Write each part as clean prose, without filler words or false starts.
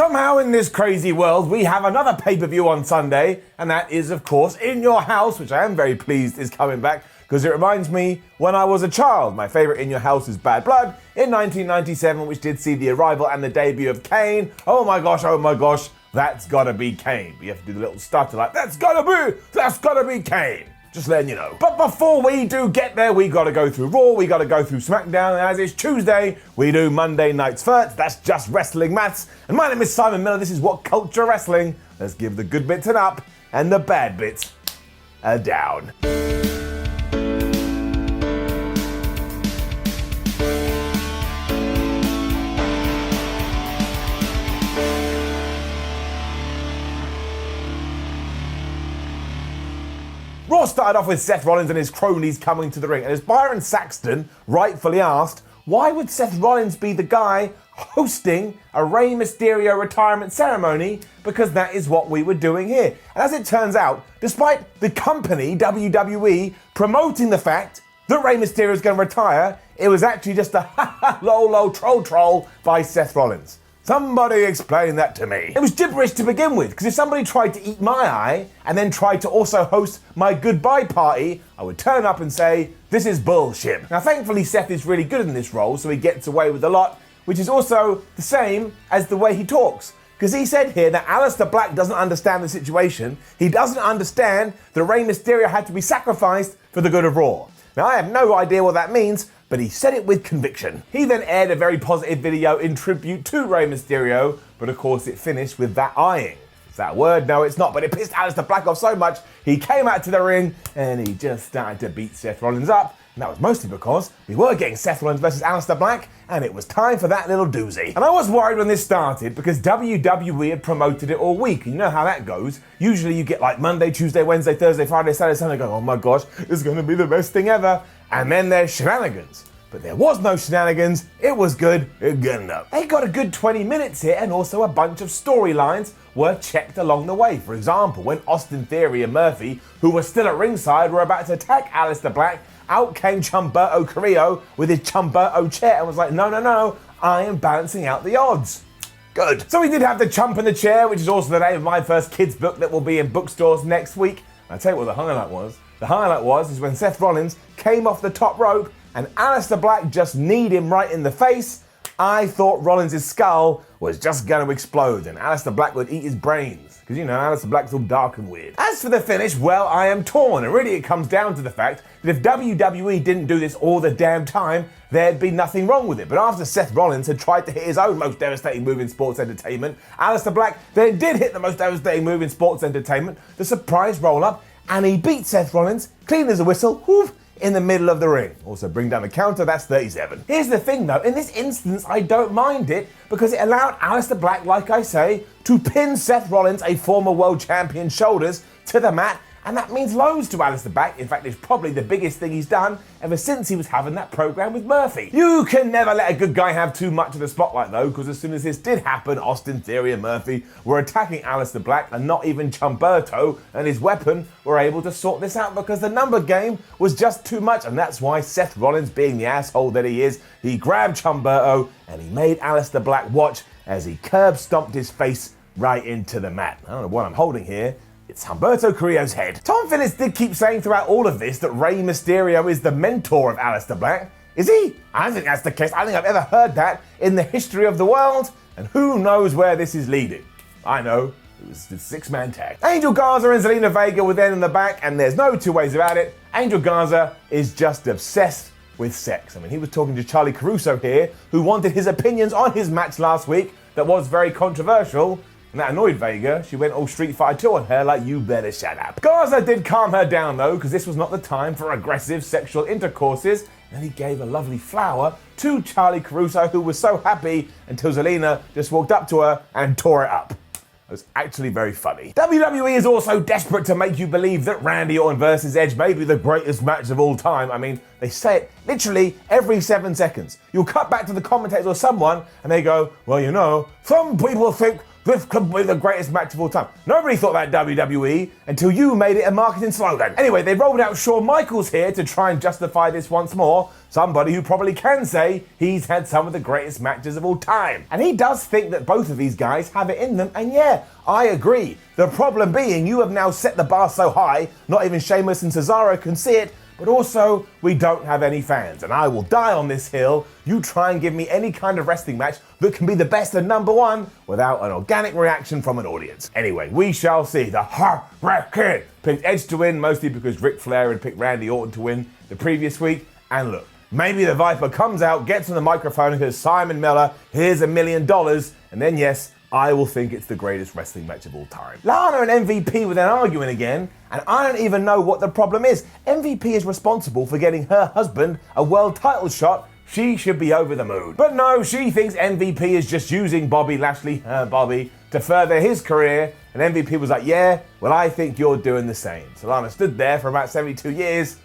Somehow in this crazy world, we have another pay-per-view on Sunday, and that is, of course, In Your House, which I am very pleased is coming back, because it reminds me when I was a child. My favourite In Your House is Bad Blood in 1997, which did see the arrival and the debut of Kane. Oh my gosh, that's gotta be Kane. But you have to do the little stutter like, that's gotta be Kane. Just letting you know. But before we do get there, we gotta go through Raw, we gotta go through SmackDown, and as it's Tuesday, we do Monday nights first. That's just wrestling maths. And my name is Simon Miller, this is WhatCulture Wrestling. Let's give the good bits an up, and the bad bits a down. Raw started off with Seth Rollins and his cronies coming to the ring, and as Byron Saxton rightfully asked, why would Seth Rollins be the guy hosting a Rey Mysterio retirement ceremony? Because that is what we were doing here. And as it turns out, despite the company, WWE, promoting the fact that Rey Mysterio is going to retire, it was actually just a lol troll by Seth Rollins. Somebody explain that to me. It was gibberish to begin with, because if somebody tried to eat my eye and then tried to also host my goodbye party, I would turn up and say, this is bullshit. Now thankfully Seth is really good in this role, so he gets away with a lot, which is also the same as the way he talks. Because he said here that Aleister Black doesn't understand the situation. He doesn't understand that Rey Mysterio had to be sacrificed for the good of Raw. Now I have no idea what that means, but he said it with conviction. He then aired a very positive video in tribute to Rey Mysterio, but of course it finished with that eyeing. Is that a word? No, it's not, but it pissed Aleister Black off so much, he came out to the ring and he just started to beat Seth Rollins up. And that was mostly because we were getting Seth Rollins versus Aleister Black, and it was time for that little doozy. And I was worried when this started because WWE had promoted it all week. And you know how that goes. Usually you get like Monday, Tuesday, Wednesday, Thursday, Friday, Saturday, Sunday, go, oh my gosh, it's gonna be the best thing ever. And then there's shenanigans. But there was no shenanigans, it was good enough. They got a good 20 minutes here, and also a bunch of storylines were checked along the way. For example, when Austin Theory and Murphy, who were still at ringside, were about to attack Aleister Black, out came Humberto Carrillo with his Humberto chair and was like, no, I am balancing out the odds. Good. So we did have the Chump in the Chair, which is also the name of my first kids book that will be in bookstores next week. And I'll tell you what the highlight was. The highlight was when Seth Rollins came off the top rope and Aleister Black just kneed him right in the face. I thought Rollins' skull was just going to explode and Aleister Black would eat his brains. Because, you know, Aleister Black's all dark and weird. As for the finish, well, I am torn. And really it comes down to the fact that if WWE didn't do this all the damn time, there'd be nothing wrong with it. But after Seth Rollins had tried to hit his own most devastating move in sports entertainment, Aleister Black then did hit the most devastating move in sports entertainment, the surprise roll-up, and he beat Seth Rollins, clean as a whistle, whoof, in the middle of the ring. Also bring down the counter, that's 37. Here's the thing though, in this instance I don't mind it because it allowed Aleister Black, like I say, to pin Seth Rollins, a former world champion's shoulders, to the mat, and that means loads to Aleister Black. In fact, it's probably the biggest thing he's done ever since he was having that program with Murphy. You can never let a good guy have too much of the spotlight though, because as soon as this did happen, Austin Theory and Murphy were attacking Aleister Black, and not even Humberto and his weapon were able to sort this out because the number game was just too much, and that's why Seth Rollins, being the asshole that he is, he grabbed Humberto and he made Aleister Black watch as he curb stomped his face right into the mat. I don't know what I'm holding here. It's Humberto Carrillo's head. Tom Phillips did keep saying throughout all of this that Rey Mysterio is the mentor of Aleister Black. Is he? I don't think that's the case. I don't think I've ever heard that in the history of the world. And who knows where this is leading. I know. It was the six-man tag. Angel Garza and Zelina Vega were then in the back, and there's no two ways about it. Angel Garza is just obsessed with sex. I mean, he was talking to Charlie Caruso here, who wanted his opinions on his match last week that was very controversial. And that annoyed Vega. She went all Street Fighter 2 on her like, you better shut up. Garza did calm her down though, because this was not the time for aggressive sexual intercourses. And he gave a lovely flower to Charlie Caruso, who was so happy until Zelina just walked up to her and tore it up. It was actually very funny. WWE is also desperate to make you believe that Randy Orton versus Edge may be the greatest match of all time. I mean, they say it literally every 7 seconds. You'll cut back to the commentators or someone and they go, well, you know, some people think this could be the greatest match of all time. Nobody thought that, WWE, until you made it a marketing slogan. Anyway, they rolled out Shawn Michaels here to try and justify this once more, somebody who probably can say he's had some of the greatest matches of all time. And he does think that both of these guys have it in them, and yeah, I agree. The problem being, you have now set the bar so high, not even Sheamus and Cesaro can see it, but also, we don't have any fans, and I will die on this hill. You try and give me any kind of wrestling match that can be the best and number one without an organic reaction from an audience. Anyway, we shall see. The Hurricane picked Edge to win, mostly because Ric Flair had picked Randy Orton to win the previous week. And look, maybe the Viper comes out, gets on the microphone and goes, Simon Miller, here's $1 million, and then yes, I will think it's the greatest wrestling match of all time. Lana and MVP were then arguing again, and I don't even know what the problem is. MVP is responsible for getting her husband a world title shot. She should be over the moon. But no, she thinks MVP is just using Bobby Lashley, her Bobby, to further his career, and MVP was like, yeah, well, I think you're doing the same. So Lana stood there for about 72 years,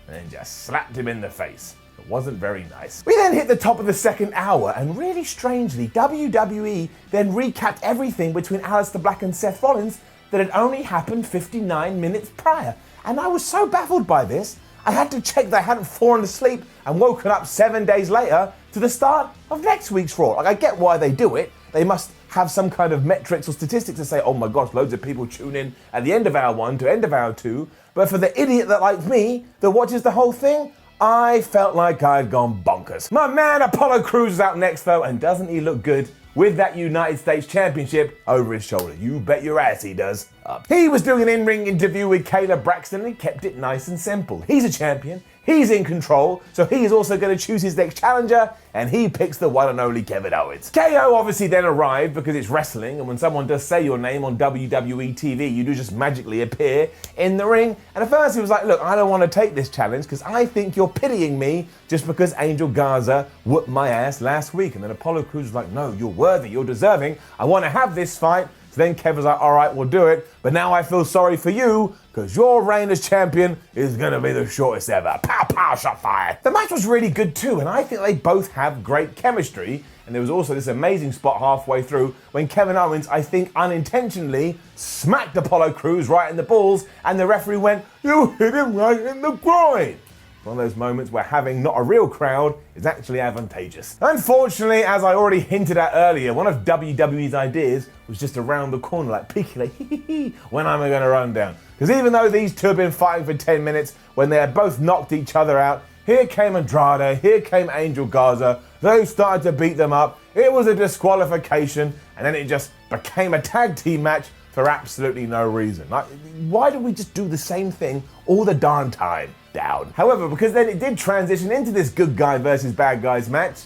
and then just slapped him in the face. It wasn't very nice. We then hit the top of the second hour, and really strangely, WWE then recapped everything between Aleister Black and Seth Rollins that had only happened 59 minutes prior. And I was so baffled by this, I had to check that I hadn't fallen asleep and woken up 7 days later to the start of next week's Raw. Like, I get why they do it. They must have some kind of metrics or statistics to say, oh my gosh, loads of people tune in at the end of hour 1 to end of hour 2. But for the idiot that like me, that watches the whole thing, I felt like I'd gone bonkers. My man Apollo Cruz is out next though, and doesn't he look good with that United States Championship over his shoulder? You bet your ass he does. He was doing an in-ring interview with Kayla Braxton and he kept it nice and simple. He's a champion, he's in control, so he is also going to choose his next challenger, and he picks the one and only Kevin Owens. KO obviously then arrived because it's wrestling, and when someone does say your name on WWE TV, you do just magically appear in the ring. And at first he was like, look, I don't want to take this challenge because I think you're pitying me just because Angel Garza whooped my ass last week. And then Apollo Crews was like, no, you're worthy, you're deserving, I want to have this fight. So then Kev was like, all right, we'll do it. But now I feel sorry for you because your reign as champion is going to be the shortest ever. Pow, pow, shot fired. The match was really good too, and I think they both have great chemistry. And there was also this amazing spot halfway through when Kevin Owens, I think unintentionally, smacked Apollo Crews right in the balls, and the referee went, you hit him right in the groin. One of those moments where having not a real crowd is actually advantageous. Unfortunately, as I already hinted at earlier, one of WWE's ideas was just around the corner, like peeking, like, hee hee hee, when am I going to run down? Because even though these two have been fighting for 10 minutes, when they had both knocked each other out, here came Andrade, here came Angel Garza, they started to beat them up, it was a disqualification, and then it just became a tag team match for absolutely no reason. Like, why do we just do the same thing all the darn time? Down. However, because then it did transition into this good guy versus bad guys match,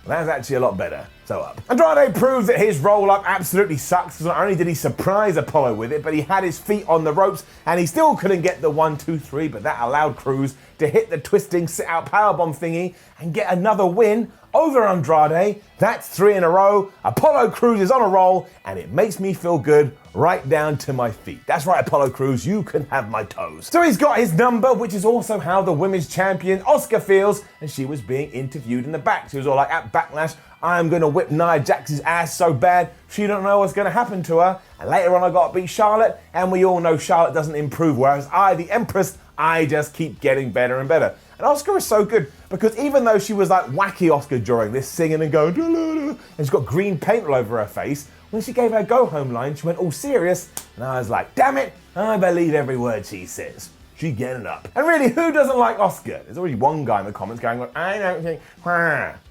well, that's actually a lot better. So up. Andrade proves that his roll-up absolutely sucks, because not only did he surprise Apollo with it, but he had his feet on the ropes, and he still couldn't get the 1, 2, 3, but that allowed Cruz to hit the twisting sit-out powerbomb thingy and get another win over Andrade. That's 3 in a row. Apollo Crews is on a roll, and it makes me feel good right down to my feet. That's right, Apollo Crews, you can have my toes. So he's got his number, which is also how the women's champion Asuka feels, and she was being interviewed in the back. She was all like, at Backlash, I'm going to whip Nia Jax's ass so bad, she don't know what's going to happen to her. And later on, I got to beat Charlotte, and we all know Charlotte doesn't improve, whereas I, the Empress, I just keep getting better and better. And Asuka is so good because even though she was like wacky Asuka during this, singing and going, and she's got green paint all over her face, when she gave her go-home line, she went all serious, and I was like, damn it, I believe every word she says. She getting up. And really, who doesn't like Asuka? There's already one guy in the comments going, I don't think,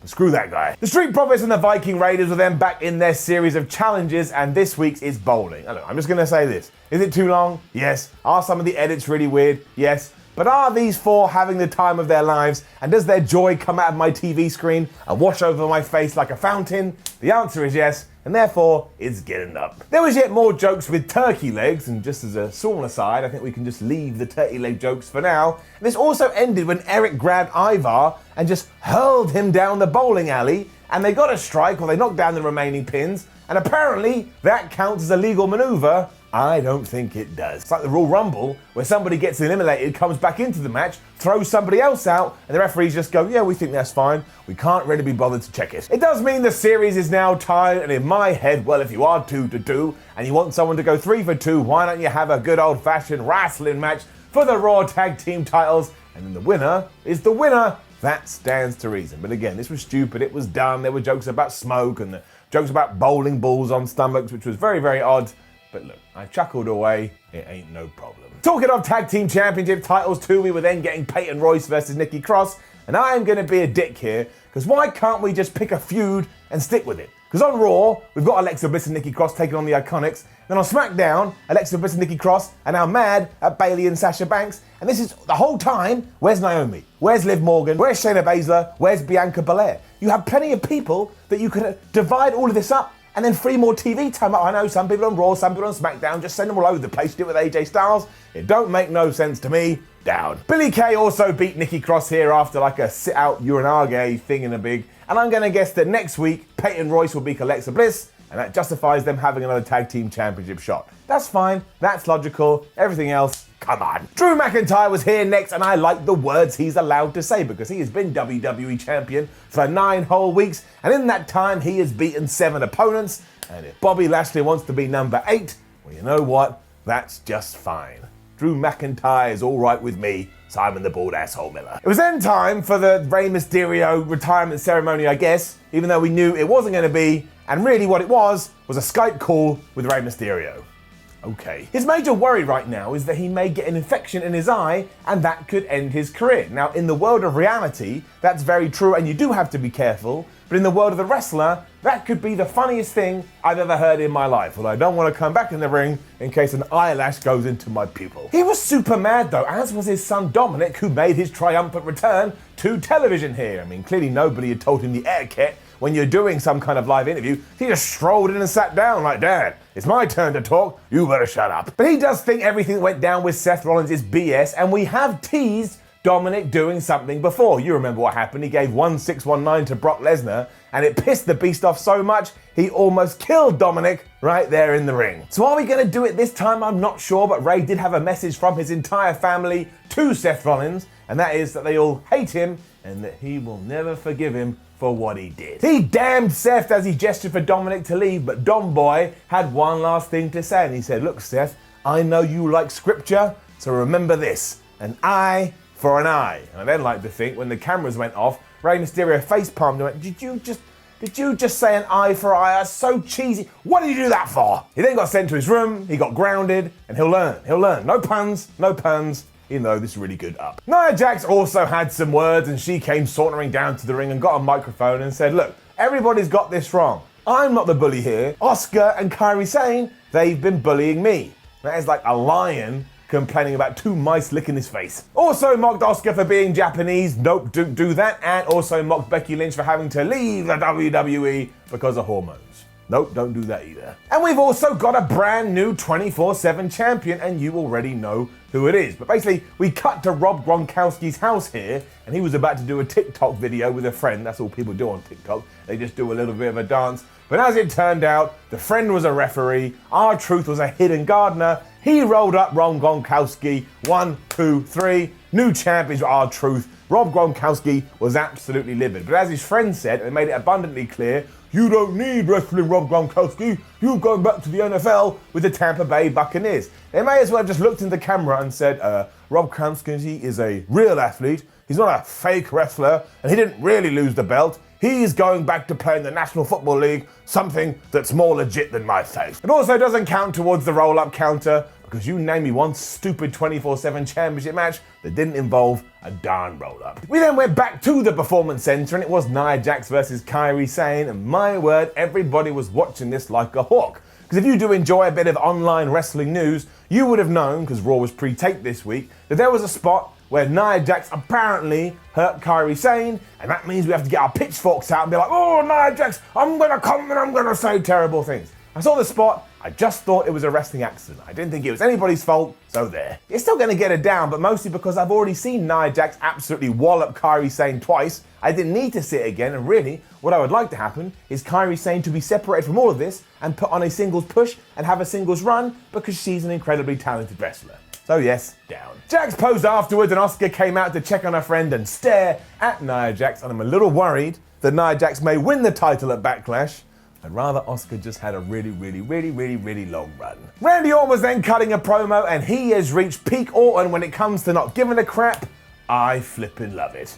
screw that guy. The Street Profits and the Viking Raiders are then back in their series of challenges, and this week's is bowling. Look, I'm just going to say this. Is it too long? Yes. Are some of the edits really weird? Yes. But are these four having the time of their lives, and does their joy come out of my TV screen and wash over my face like a fountain? The answer is yes, and therefore it's getting up. There was yet more jokes with turkey legs, and just as a small aside, I think we can just leave the turkey leg jokes for now. And this also ended when Eric grabbed Ivar and just hurled him down the bowling alley, and they got a strike, or they knocked down the remaining pins, and apparently that counts as a legal maneuver. I don't think it does. It's like the Royal Rumble, where somebody gets eliminated, comes back into the match, throws somebody else out, and the referees just go, yeah, we think that's fine. We can't really be bothered to check it. It does mean the series is now tied, and in my head, well, if you are 2-2, and you want someone to go 3 for 2, why don't you have a good old-fashioned wrestling match for the Raw Tag Team titles, and then the winner is the winner that stands to reason. But again, this was stupid, it was dumb, there were jokes about smoke and the jokes about bowling balls on stomachs, which was very, very odd. But look, I chuckled away, it ain't no problem. Talking of tag team championship titles too, we were then getting Peyton Royce versus Nikki Cross, and I am going to be a dick here, because why can't we just pick a feud and stick with it? Because on Raw, we've got Alexa Bliss and Nikki Cross taking on the Iconics. Then on SmackDown, Alexa Bliss and Nikki Cross are now mad at Bayley and Sasha Banks. And this is the whole time, where's Naomi? Where's Liv Morgan? Where's Shayna Baszler? Where's Bianca Belair? You have plenty of people that you could divide all of this up and then free more TV time. I know some people on Raw, some people on SmackDown, just send them all over the place, do it with AJ Styles. It don't make no sense to me. Down. Billie Kay also beat Nikki Cross here after like a sit-out urinage thing in a big. And I'm going to guess that next week, Peyton Royce will beat Alexa Bliss, and that justifies them having another tag team championship shot. That's fine, that's logical, everything else, come on. Drew McIntyre was here next, and I like the words he's allowed to say because he has been WWE champion for 9 whole weeks, and in that time he has beaten 7 opponents, and if Bobby Lashley wants to be number 8, well, you know what, that's just fine. Drew McIntyre is all right with me, Simon the Bald Asshole Miller. It was then time for the Rey Mysterio retirement ceremony, I guess, even though we knew it wasn't going to be, and really what it was a Skype call with Rey Mysterio. Okay. His major worry right now is that he may get an infection in his eye and that could end his career. Now, in the world of reality, that's very true and you do have to be careful, but in the world of the wrestler, that could be the funniest thing I've ever heard in my life. Although I don't want to come back in the ring in case an eyelash goes into my pupil. He was super mad though, as was his son Dominic, who made his triumphant return to television here. I mean, clearly nobody had told him the etiquette when you're doing some kind of live interview. He just strolled in and sat down like, Dad, it's my turn to talk, you better shut up. But he does think everything that went down with Seth Rollins is BS, and we have teased Dominic doing something before. You remember what happened. He gave 1619 to Brock Lesnar, and it pissed the beast off so much, he almost killed Dominic right there in the ring. So are we going to do it this time? I'm not sure, but Ray did have a message from his entire family to Seth Rollins, and that is that they all hate him and that he will never forgive him for what he did. He damned Seth as he gestured for Dominic to leave, but Dom Boy had one last thing to say, and he said, look, Seth, I know you like scripture, so remember this, an eye for an eye. And I then like to think when the cameras went off, Rey Mysterio facepalmed and went, did you just say an eye for eye? That's so cheesy. What did you do that for? He then got sent to his room, he got grounded, and he'll learn. No puns, even though this is really good up. Nia Jax also had some words, and she came sauntering down to the ring and got a microphone and said, look, everybody's got this wrong. I'm not the bully here. Asuka and Kairi Sane, they've been bullying me. That is like a lion complaining about 2 mice licking his face. Also mocked Asuka for being Japanese, nope, don't do that, and also mocked Becky Lynch for having to leave the WWE because of hormones. Nope, don't do that either. And we've also got a brand new 24/7 champion, and you already know who it is. But basically, we cut to Rob Gronkowski's house here, and he was about to do a TikTok video with a friend. That's all people do on TikTok. They just do a little bit of a dance. But as it turned out, the friend was a referee, R-Truth was a hidden gardener, he rolled up Rob Gronkowski, 1, 2, 3, new champions R-Truth. Rob Gronkowski was absolutely livid. But as his friend said, and made it abundantly clear, you don't need wrestling Rob Gronkowski, you're going back to the NFL with the Tampa Bay Buccaneers. They may as well have just looked in the camera and said, Rob Gronkowski is a real athlete, he's not a fake wrestler, and he didn't really lose the belt. He's going back to play in the National Football League, something that's more legit than my face. It also doesn't count towards the roll-up counter, because you name me one stupid 24/7 championship match that didn't involve a darn roll-up. We then went back to the Performance Center, and it was Nia Jax versus Kairi Sane, and my word, everybody was watching this like a hawk. Because if you do enjoy a bit of online wrestling news, you would have known, because Raw was pre-taped this week, that there was a spot where Nia Jax apparently hurt Kairi Sane, and that means we have to get our pitchforks out and be like, oh, Nia Jax, I'm gonna come and I'm gonna say terrible things. I saw the spot, I just thought it was a wrestling accident. I didn't think it was anybody's fault, so there. It's still gonna get her down, but mostly because I've already seen Nia Jax absolutely wallop Kairi Sane twice. I didn't need to see it again, and really, what I would like to happen is Kairi Sane to be separated from all of this and put on a singles push and have a singles run because she's an incredibly talented wrestler. So yes, down. Jax posed afterwards and Asuka came out to check on her friend and stare at Nia Jax, and I'm a little worried that Nia Jax may win the title at Backlash. I'd rather Asuka just had a really long run. Randy Orton was then cutting a promo, and he has reached peak Orton when it comes to not giving a crap. I flippin' love it.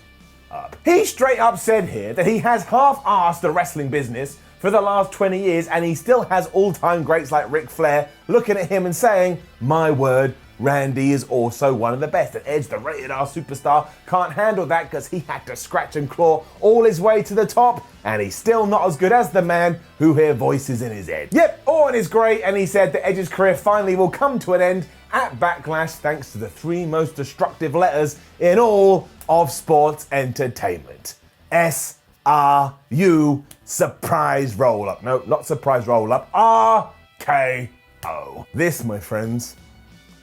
up. He straight up said here that he has half-arsed the wrestling business for the last 20 years and he still has all-time greats like Ric Flair looking at him and saying, my word, Randy is also one of the best. And Edge, the rated R superstar, can't handle that because he had to scratch and claw all his way to the top and he's still not as good as the man who hears voices in his head. Yep, Orton is great and he said that Edge's career finally will come to an end at Backlash thanks to the 3 most destructive letters in all of sports entertainment. S-R-U, surprise roll-up. No, not surprise roll-up. R-K-O. This, my friends,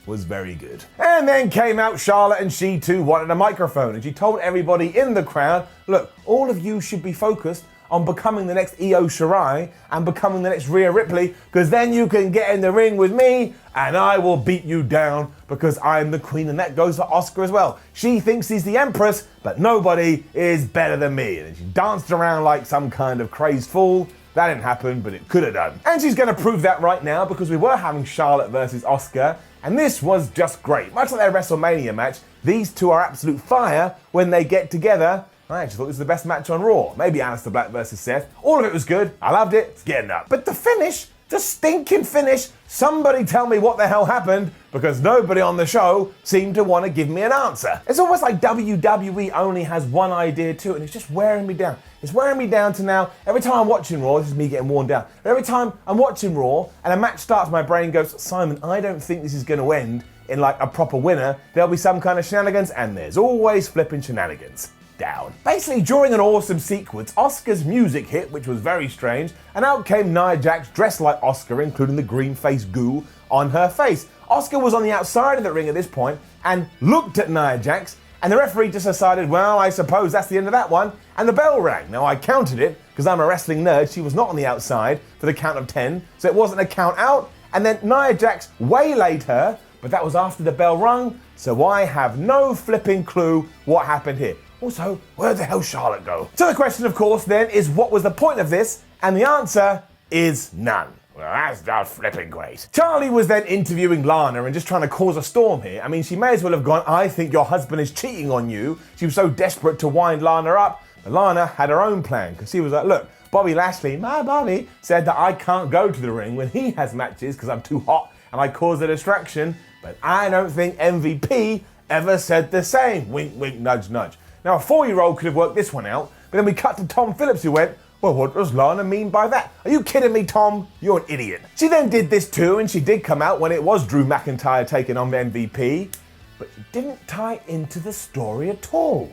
was very good. And then came out Charlotte and she too wanted a microphone and she told everybody in the crowd, look, all of you should be focused on becoming the next Io Shirai and becoming the next Rhea Ripley because then you can get in the ring with me and I will beat you down because I'm the queen. And that goes for Asuka as well. She thinks she's the empress, but nobody is better than me. And she danced around like some kind of crazed fool. That didn't happen, but it could have done. And she's going to prove that right now because we were having Charlotte versus Asuka, and this was just great. Much like their WrestleMania match, these two are absolute fire when they get together. I actually thought this was the best match on Raw. Maybe Aleister Black versus Seth. All of it was good. I loved it. It's getting up. But the finish, the stinking finish, somebody tell me what the hell happened because nobody on the show seemed to want to give me an answer. It's almost like WWE only has one idea too, and it's just wearing me down. It's wearing me down to now, every time I'm watching Raw, this is me getting worn down, but every time I'm watching Raw and a match starts, my brain goes, Simon, I don't think this is going to end in like a proper winner. There'll be some kind of shenanigans, and there's always flipping shenanigans. Down. Basically, during an awesome sequence, Asuka's music hit, which was very strange, and out came Nia Jax dressed like Asuka, including the green face goo on her face. Asuka was on the outside of the ring at this point and looked at Nia Jax, and the referee just decided, well, I suppose that's the end of that one, and the bell rang. Now, I counted it, because I'm a wrestling nerd, she was not on the outside for the count of 10, so it wasn't a count out, and then Nia Jax waylaid her, but that was after the bell rung, so I have no flipping clue what happened here. Also, where the hell Charlotte go? So the question, of course, then, is what was the point of this? And the answer is none. Well, that's not flipping great. Charlie was then interviewing Lana and just trying to cause a storm here. I mean, she may as well have gone, I think your husband is cheating on you. She was so desperate to wind Lana up. But Lana had her own plan because she was like, look, Bobby Lashley, my Bobby, said that I can't go to the ring when he has matches because I'm too hot and I cause a distraction. But I don't think MVP ever said the same. Wink, wink, nudge, nudge. Now, a 4-year-old could have worked this one out, but then we cut to Tom Phillips who went, well, what does Lana mean by that? Are you kidding me, Tom? You're an idiot. She then did this too, and she did come out when it was Drew McIntyre taking on the MVP, but she didn't tie into the story at all.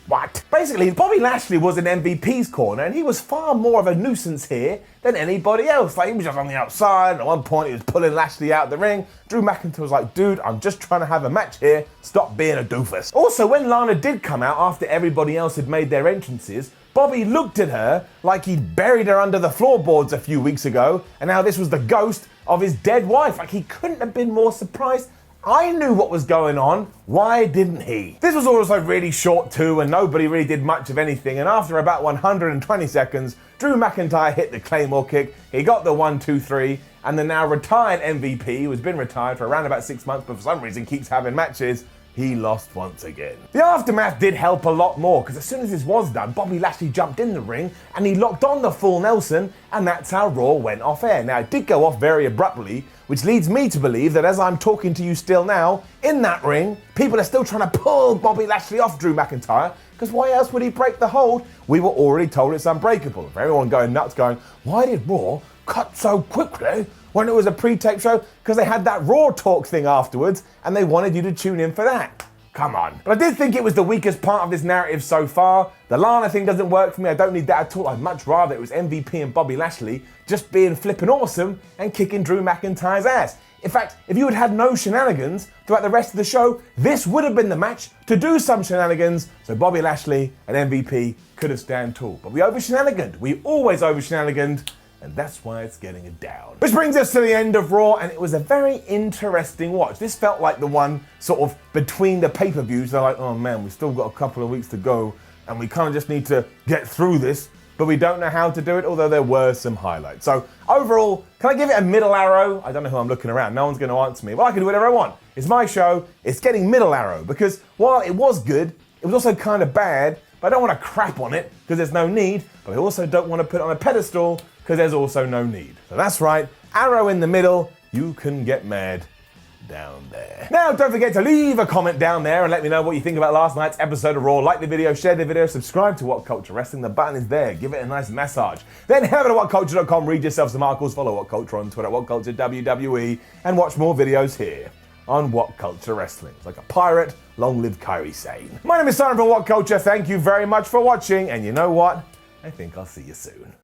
What? Basically, Bobby Lashley was in MVP's corner, and he was far more of a nuisance here than anybody else. Like, he was just on the outside, and at one point he was pulling Lashley out of the ring. Drew McIntyre was like, dude, I'm just trying to have a match here. Stop being a doofus. Also, when Lana did come out after everybody else had made their entrances, Bobby looked at her like he'd buried her under the floorboards a few weeks ago, and now this was the ghost of his dead wife. Like, he couldn't have been more surprised. I knew what was going on. Why didn't he? This was also really short too, and nobody really did much of anything. And after about 120 seconds, Drew McIntyre hit the Claymore kick. He got the 1, 2, 3, and the now retired MVP, who's been retired for around about 6 months, but for some reason keeps having matches, he lost once again. The aftermath did help a lot more, because as soon as this was done, Bobby Lashley jumped in the ring and he locked on the full Nelson, and that's how Raw went off air. Now, it did go off very abruptly, which leads me to believe that as I'm talking to you still now, in that ring, people are still trying to pull Bobby Lashley off Drew McIntyre, because why else would he break the hold? We were already told it's unbreakable. For everyone going nuts going, why did Raw cut so quickly when it was a pre-tape show? Because they had that Raw talk thing afterwards and they wanted you to tune in for that. Come on. But I did think it was the weakest part of this narrative so far. The Lana thing doesn't work for me. I don't need that at all. I'd much rather it was MVP and Bobby Lashley just being flipping awesome and kicking Drew McIntyre's ass. In fact, if you had had no shenanigans throughout the rest of the show, this would have been the match to do some shenanigans, so Bobby Lashley and MVP could have stand tall. But we over-shenaniganed. We always over-shenaniganed, and that's why it's getting it down. Which brings us to the end of Raw, and it was a very interesting watch. This felt like the one sort of between the pay-per-views. They're like, oh man, we've still got a couple of weeks to go, and we kind of just need to get through this, but we don't know how to do it, although there were some highlights. So overall, can I give it a middle arrow? I don't know who I'm looking around. No one's going to answer me. Well, I can do whatever I want. It's my show. It's getting middle arrow, because while it was good, it was also kind of bad, but I don't want to crap on it because there's no need, but I also don't want to put it on a pedestal because there's also no need. So that's right, arrow in the middle, you can get mad down there. Now, don't forget to leave a comment down there and let me know what you think about last night's episode of Raw. Like the video, share the video, subscribe to WhatCulture Wrestling. The button is there. Give it a nice massage. Then head over to WhatCulture.com, read yourself some articles, follow WhatCulture on Twitter, WhatCulture WWE, and watch more videos here on WhatCulture Wrestling. It's like a pirate, long live Kairi Sane. My name is Simon from WhatCulture. Thank you very much for watching, and you know what? I think I'll see you soon.